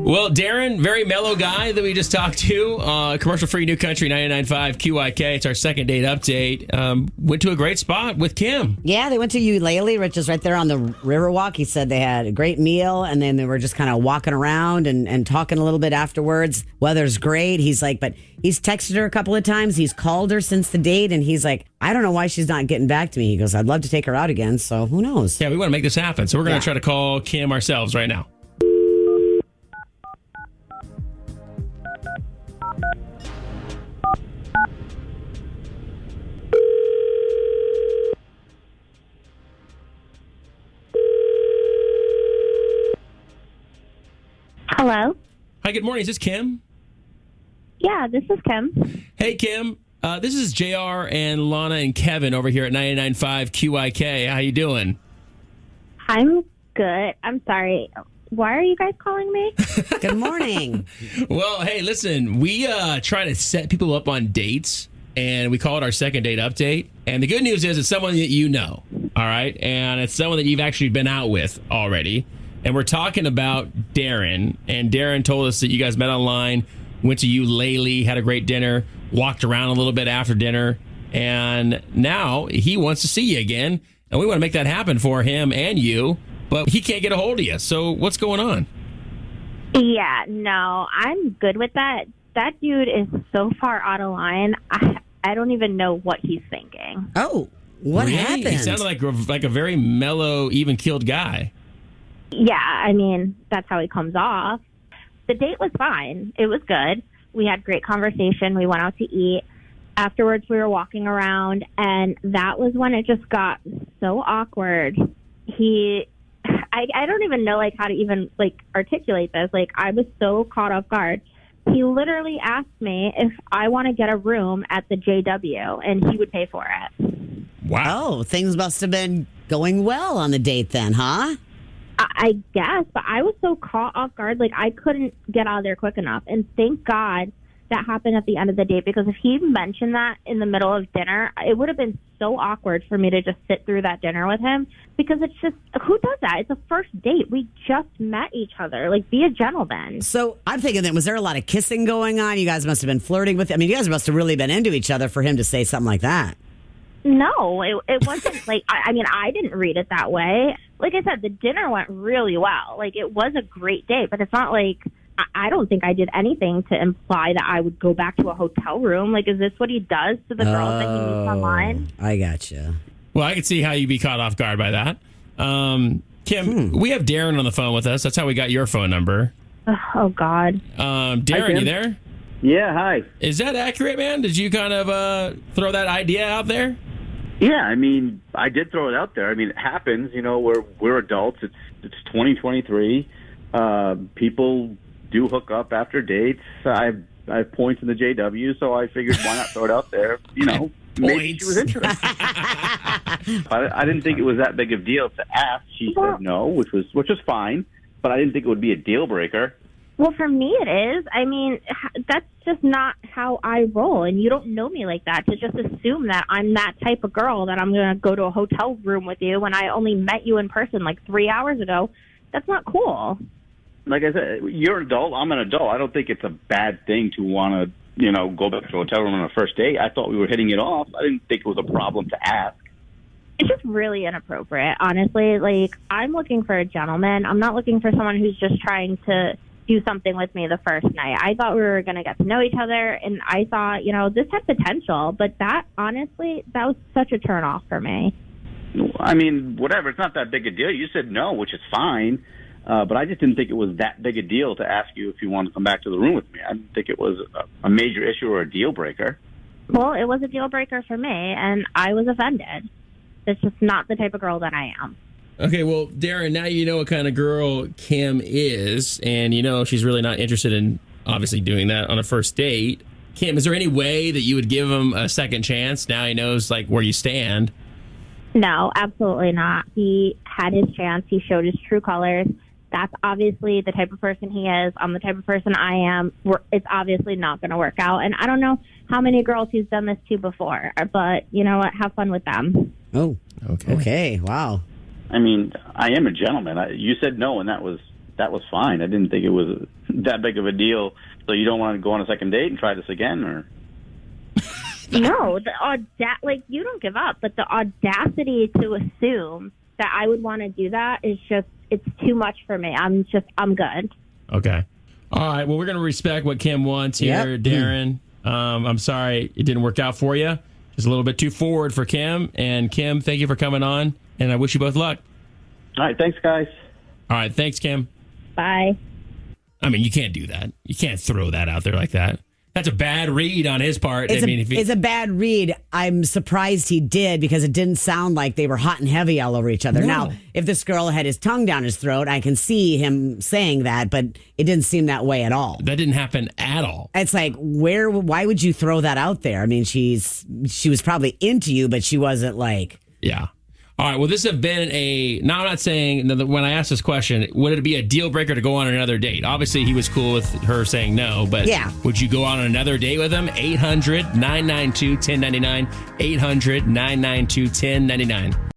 Well, Darren, very mellow guy that we just talked to. Commercial-free New Country 99.5 QIK. It's our second date update. Went to a great spot with Kim. Yeah, they went to Eulalie, which is right there on the Riverwalk. He said they had a great meal, and then they were just kind of walking around and talking a little bit afterwards. Weather's great. He's like, but he's texted her a couple of times. He's called her since the date, and he's like, I don't know why she's not getting back to me. He goes, I'd love to take her out again, so who knows? Yeah, we want to make this happen, so we're going to try to call Kim ourselves right now. Hello? Hi, good morning. Is this Kim? Yeah, this is Kim. Hey, Kim. This is JR and Lana and Kevin over here at 99.5 QIK. How you doing? I'm good. I'm sorry. Why are you guys calling me? Good morning. Well, hey, listen, we try to set people up on dates, and we call it our second date update. And the good news is it's someone that you know, all right? And it's someone that you've actually been out with already. And we're talking about Darren. And Darren told us that you guys met online, went to Eulalie, had a great dinner, walked around a little bit after dinner, and now he wants to see you again. And we want to make that happen for him and you, but he can't get a hold of you. So what's going on? Yeah, no, I'm good with that. That dude is so far out of line. I don't even know what he's thinking. Oh, what Really? happened? He sounded like a very mellow, even-keeled guy. Yeah, I mean, that's how he comes off. The date was fine. It was good. We had great conversation. We went out to eat. Afterwards, we were walking around, and that was when it just got so awkward. I don't even know, how to even, articulate this. I was so caught off guard. He literally asked me if I want to get a room at the JW, and he would pay for it. Wow. Oh, things must have been going well on the date then, huh? I guess, but I was so caught off guard, I couldn't get out of there quick enough. And thank God that happened at the end of the date, because if he mentioned that in the middle of dinner, it would have been so awkward for me to just sit through that dinner with him, because it's just, who does that? It's a first date. We just met each other. Be a gentleman. So I'm thinking that, was there a lot of kissing going on? You guys must have been flirting with, you guys must have really been into each other for him to say something like that. No, it wasn't I didn't read it that way. Like I said, the dinner went really well. It was a great day, but it's not I don't think I did anything to imply that I would go back to a hotel room. Is this what he does to the girls that he meets online? I gotcha. Well, I can see how you'd be caught off guard by that. Kim, we have Darren on the phone with us. That's how we got your phone number. Oh, God. Darren, you there? Yeah, hi. Is that accurate, man? Did you kind of throw that idea out there? Yeah, I did throw it out there. It happens. We're adults. It's 2023. People do hook up after dates. I have points in the JW, so I figured why not throw it out there? Maybe she was interested. I didn't think it was that big of a deal to ask. She said no, which was fine, but I didn't think it would be a deal breaker. Well, for me it is. That's just not how I roll, and you don't know me like that to just assume that I'm that type of girl that I'm going to go to a hotel room with you when I only met you in person 3 hours ago. That's not cool. Like I said, you're an adult, I'm an adult. I don't think it's a bad thing to want to, go back to a hotel room on a first date. I thought we were hitting it off. I didn't think it was a problem to ask. It's just really inappropriate, honestly. I'm looking for a gentleman. I'm not looking for someone who's just trying to do something with me the first night. I thought we were going to get to know each other, and I thought, this had potential, but that, honestly, that was such a turnoff for me. Whatever. It's not that big a deal. You said no, which is fine, but I just didn't think it was that big a deal to ask you if you wanted to come back to the room with me. I didn't think it was a major issue or a deal breaker. Well, it was a deal breaker for me, and I was offended. It's just not the type of girl that I am. Okay, well, Darren, now you know what kind of girl Kim is, and she's really not interested in, obviously, doing that on a first date. Kim, is there any way that you would give him a second chance? Now he knows, where you stand. No, absolutely not. He had his chance. He showed his true colors. That's obviously the type of person he is. I'm the type of person I am. It's obviously not going to work out, and I don't know how many girls he's done this to before, but you know what? Have fun with them. Oh, okay. Wow. I am a gentleman. You said no, and that was fine. I didn't think it was that big of a deal. So you don't want to go on a second date and try this again, or? No, like you don't give up, but the audacity to assume that I would want to do that is just, it's too much for me. I'm good. Okay. All right. Well, we're going to respect what Kim wants here, Darren. I'm sorry it didn't work out for you. Just a little bit too forward for Kim. And Kim, thank you for coming on, and I wish you both luck. All right. Thanks, guys. All right. Thanks, Kim. Bye. I mean, you can't do that. You can't throw that out there like that. That's a bad read on his part. It's a bad read. I'm surprised he did, because it didn't sound like they were hot and heavy all over each other. No. Now, if this girl had his tongue down his throat, I can see him saying that, but it didn't seem that way at all. That didn't happen at all. It's like, why would you throw that out there? I mean, she was probably into you, but she wasn't like... Yeah. All right. Well, this has been now, I'm not saying that when I asked this question, would it be a deal breaker to go on another date? Obviously, he was cool with her saying no, but would you go on another date with him? 800-992-1099. 800-992-1099.